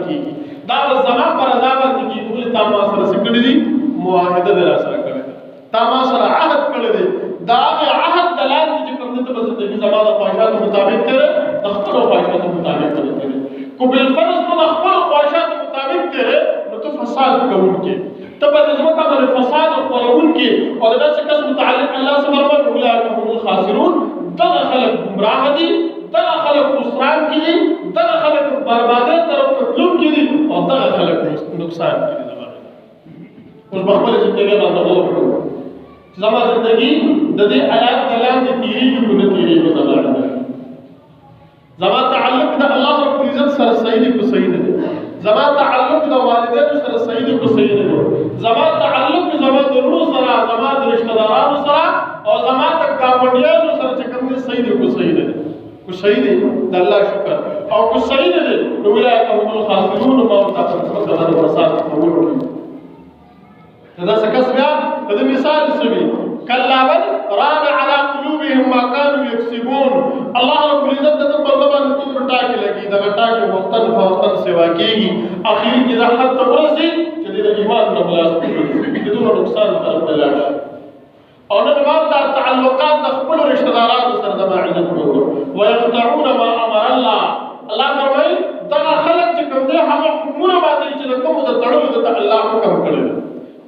کیږي دا زما پر رضا باندې کیږي ولې تا ما سره څه کړی دي معاهده در سره کړی تا ما سره عهد کړی دی دا عهد دلال چې کوم ته په زندګي زما د خواهشاتو مطابق تیرې د خپل خواهشاتو مطابق تیرې کو بل فرض ته خپل خواهشاتو مطابق تیرې نو ته فساد کوونکی ته په ځمکه باندې فساد خپرونکی او دا څه کس متعلق الله سبحانه وتعالى اولئک هم الخاسرون دغه خلق گمراه دي دغه خلق خسران کې دي دغه خلق بربادۍ طرف ته تلونکي دي او دغه خلق نقصان کې دي اوس په خپل ژوند باندې وګورئ زما زندگی د دې آیات کلام دې تیریږي کو نه تیریږي زما تعلق د الله رب العزت سره صحیح دی کو صحیح نه دی زما تعلق د والدینو سره صحیح دی کو صحیح نه دی زما تعلق زما د ورو سره زما د رشتہ دارانو سره او زما د گاونډیانو سره چې کوم دی صحیح دی کو صحیح نه دی کو صحیح دی د الله شکر او کو صحیح نه دی نو ولایت هم الخاسرون ما تاسو څنګه د فساد کوونکی دا څه کس بیا د مثال سوي کلا بل ران على قلوبهم ما كانوا يكسبون الله رب العزت د په لبا د تور ټاکي لګي دا ټاکي وختن فوختن سیوا کیږي اخر کې دا حد تورسي چې د ایمان په خلاص کې دغه نقصان طرف ته لاړ او نن ما تعلقات د خپل رشتہ دارانو سره د عزت ورو ويقطعون ما امر الله الله فرمایي دا خلک چې کوم دي هغه حکمونه باندې چې کوم د تړلو د الله حکم کړی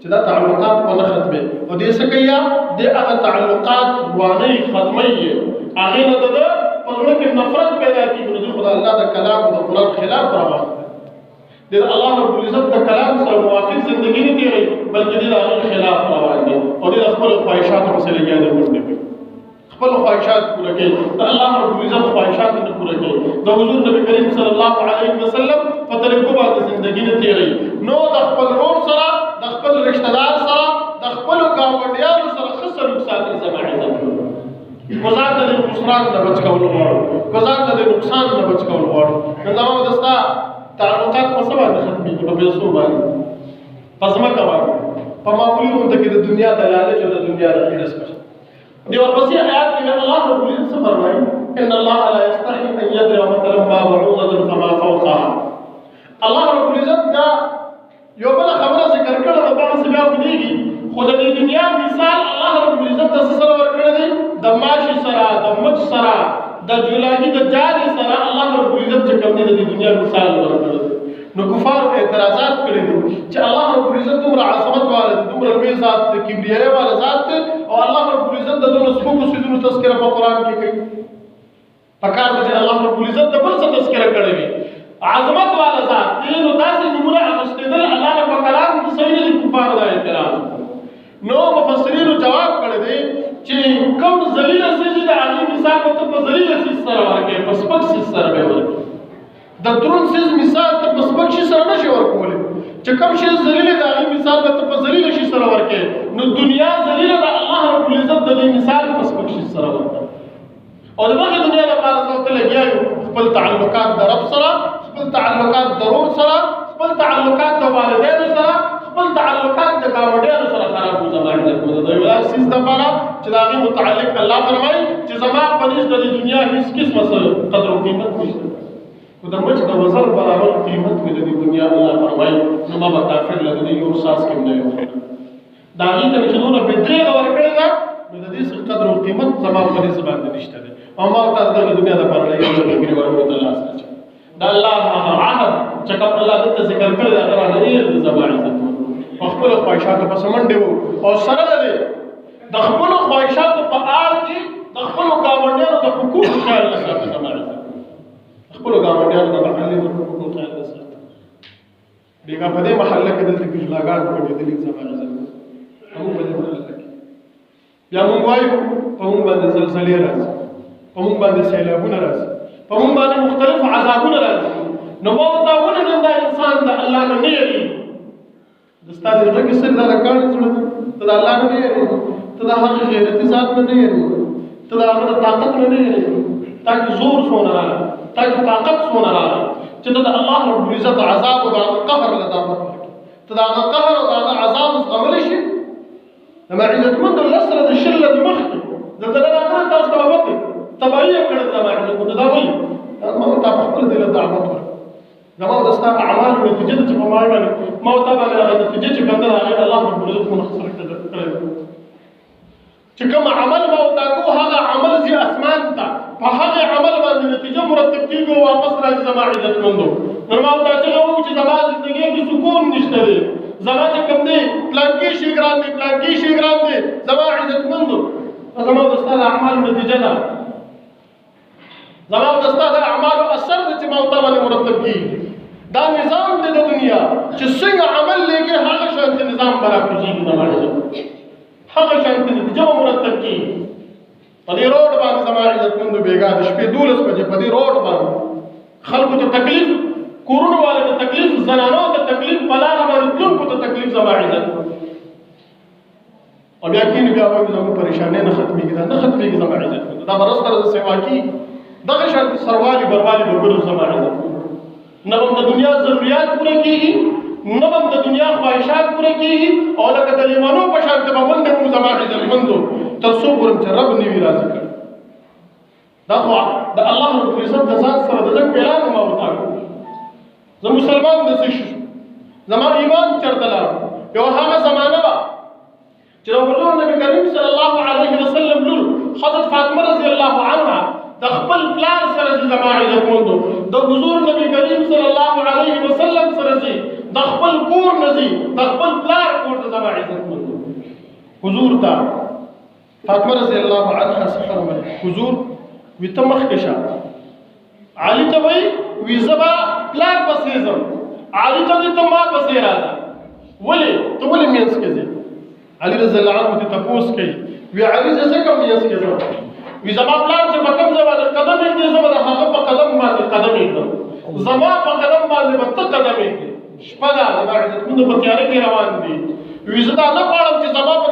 چې دا تعلقات په ختمه او دې سکیا د هغه تعلقات وانه ختمي هغه نه د پرونه کې نفرت پیدا کیږي نو خدای الله د کلام او د قرآن خلاف روان دي الله رب العزت د کلام سره موافق ژوندۍ نه تیری بلکې د هغه خلاف روان دي او د خپل خواهشات سره لګیا دي خپل خواهشات پوره کوي د الله رب العزت خواهشات نه پوره کوي د حضور نبی کریم صلی الله علیه وسلم په طریقو باندې ژوندۍ نه تیری نو د خپل روح سره د خپل رشتہ دار سره د خپل گاونډیانو سره خسر ساتل زما عزت گزار د خسران نه بچ کول غواړو گزار د نقصان نه بچ کول غواړو نظام دستا تعلقات په سبا نه ختمي په پیسو باندې پسما کوي په معمولی وخت کې د دنیا د لالچ او د دنیا د هرس په دی ورپسې آیات کې الله رب العزت فرمایي ان الله لا يستحي ان يضرب مثلا ما بعوضه فما فوقها الله رب العزت دا یو بل خبره ذکر کړه په بحث بیا ودیږي خو د دنیا مثال الله رب العزت د سره ورکړی دی د ماشي سره د مچ سره د جولاګي د جاري سره الله رب العزت چې کوم دی د دنیا مثال ورکړی نو کفار اعتراضات کړي دي چې الله رب العزت دومره عظمت والا دومره لوی ذات دی کبریه والا ذات دی او الله رب العزت د دومره سپکو سيزونو تذکرہ په قران کې کوي پکار دی الله رب العزت د بل څه تذکرہ کړی وي عظمت والا ذات دی نو تاسو نمونه اخستدل الله په کلام کې صحیح دي کفار دا اعتراض نو مفسرین جواب کړی دی چې کوم ذلیل سيزه د علی مثال په ذلیل سيزه سره ورکه په سپک سيزه سره به ورکه د درون سیز مثال ته په سپک شي سره نشي ورکول چې کوم شي ذلیل د هغه مثال ته په ذلیل شي سره ورکه نو دنیا ذلیل د الله رب العزت د مثال په سپک شي سره ورکه او دغه دنیا لپاره څه ته لګیاو خپل تعلقات د رب سره خپل تعلقات د رور سره خپل تعلقات د والدینو سره خپل تعلقات د گاونډیانو سره خراب وځي د یو سیز د لپاره چې دا غي متعلق الله فرمایي چې زما په نس د دنیا هیڅ قسمه قدر او قیمت نشته خو د مچ د وزر برابر قیمت کې د دنیا الله فرمایي نو ما به کافر له دې یو ساس کې نه یو دا هغه ته چې نو په دې ورکړل دا نو د دې قدر او قیمت زما په دې زبان نشته او ما ته د دنیا د پر لای یو کې ورته الله سره دا الله عهد چې کوم الله د ذکر کړی دا غره نه د زبان عزت خپل خواهشات په سمندې او سره ده د خپل خواهشات په اړه کې د خپل گاونډیانو د حقوق خیال نه ساتي زما خپل گاونډیانو د محلي حقوق خیال نه ساتي بیګا په دې محله کې د ځلاګان په دې زما عزت هم په دې محله کې بیا موږ وایو په موږ باندې زلزلې راځي په موږ باندې سیلابونه راځي په موږ باندې مختلف عذابونه راځي نو موږ ته ونه دا انسان د الله نه نه یری د ستاسو د کې سر دا راکړل څه ته د الله نه نه یری ته د هغه غیرت ذات نه نه یری ته د هغه طاقت نه نه یری تاکي زور سونه را تاکي طاقت سونه را چې ته د الله رب العزت عذاب او قهر لدا ته د هغه قهر او د هغه عذاب زغمل شي لما عزت من الله سره د شله مخ د دغه تاسو ته وته تبعیه کړل دا عزت متداوی ما ته خپل دې له دعوت زما د ستا اعمال نتیجه ده چې په ما باندې ما او تا باندې هغه نتیجه چې کوم ده هغه الله رب العزت منحصر کړی چې کوم عمل ما او تا کو هغه عمل زی اسمان ته په هغه عمل باندې نتیجه مرتب کیږي او واپس راځي زما عزت مندو نو ما او تا چې وو چې زما زندګي کې سکون نشته دی زما چې کوم دی پلانکی شي ګران دی زما عزت مندو زما د ستا اعمال نتیجه ده زما د ستا اعمال اثر چې ما او تا باندې مرتب کیږي دا نظام دی د دنیا چې څنګه عمل لګي هغه شانتي نظام برابر کیږي زما عزت هغه شانتي نتیجه مرتب کیږي په دې روډ باندې زما عزت مندو بیګا د شپې 12 بجې په دې روډ باندې خلکو ته تکلیف کورونو والے ته تکلیف زنانو ته تکلیف بلانه باندې تلونکو ته تکلیف زما عزت او بیا کینې بیا وایي زموږ پریشانۍ نه ختمېږي دا نه ختمېږي زما عزت دا برسته د سیوا کی دغه شانتي سروالي بروالي به ګرځو زما عزت نه هم د دنیا ضرورت پوره کیږي نه هم د دنیا خواهشات پوره کیږي او لکه د لیوانو په شان ته به ونډې مو زما عزتمندو تر څو پورې چې رب نوي راضي کړي دا خو د الله رب العزت د ذات سره د جنګ اعلان ما وتا زه مسلمان د څه شو زما ایمان چرته لاړ یو هغه زمانه وه چې د حضور نبی کریم صلی الله علیه وسلم لور حضرت فاطمه رضی الله عنها د خپل پلار سره زما عزتمندو د حضور نبی کریم صلی الله علیه وسلم سره د خپل کور نزي د خپل پلار کور د زما عزتمندو حضور ته فاطمه رضی الله عنها سفر مې حضور وته مخ کې شه علي ته وی زبا پلار پسې زم علي ته ته ما پسې راځه ولې مینس کې ځي علي رضی الله عنه ته تاسو کوي وی علي څه کوم مینس کې ځم وی زما پلار چې په کوم ځای باندې قدم یې زما د هغه په قدم باندې قدم یې زما په قدم باندې په قدم یې شپه دا زما عزت مند په تیارې کې روان دي وی زه دا نه غواړم چې زما په